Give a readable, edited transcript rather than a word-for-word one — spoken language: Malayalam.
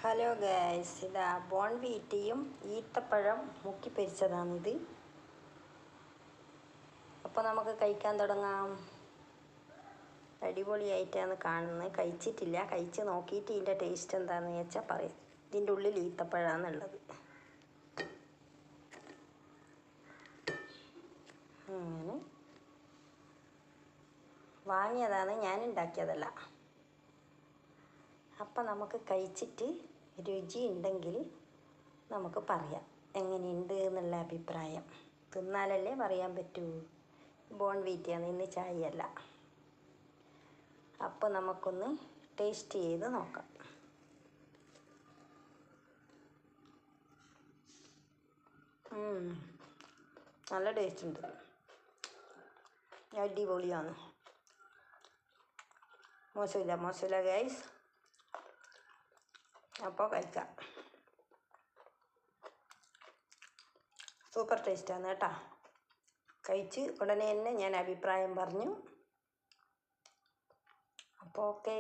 ഹലോ ഗൈസ്, ഇതാ ബോൺവീറ്റയും ഈത്തപ്പഴം മുക്കി പൊരിച്ചതാണിത്. അപ്പോൾ നമുക്ക് കഴിക്കാൻ തുടങ്ങാം. അടിപൊളിയായിട്ടാണ് കാണുന്നത്. കഴിച്ചിട്ടില്ല, കഴിച്ച് നോക്കിയിട്ട് ഇതിൻ്റെ ടേസ്റ്റ് എന്താണെന്ന് വെച്ചാൽ പറയും. ഇതിൻ്റെ ഉള്ളിൽ ഈത്തപ്പഴമാണുള്ളത്. അങ്ങനെ വാങ്ങിയതാണ്, ഞാൻ ഉണ്ടാക്കിയതല്ല. അപ്പം നമുക്ക് കഴിച്ചിട്ട് രുചി ഉണ്ടെങ്കിൽ നമുക്ക് പറയാം എങ്ങനെയുണ്ട് എന്നുള്ള അഭിപ്രായം. തിന്നാലല്ലേ പറയാൻ പറ്റൂ. ബോൺവീറ്റയാണ്, ഇന്ന് ചായയല്ല. അപ്പോൾ നമുക്കൊന്ന് ടേസ്റ്റ് ചെയ്ത് നോക്കാം. നല്ല ടേസ്റ്റ് ഉണ്ട്, അടിപൊളിയാണ്. മോശമില്ല ഗൈസ്. അപ്പോൾ കഴിക്കാം. സൂപ്പർ ടേസ്റ്റാണ് കേട്ടോ. കഴിച്ച് ഉടനെ തന്നെ ഞാൻ അഭിപ്രായം പറഞ്ഞു. അപ്പോൾ ഓക്കേ.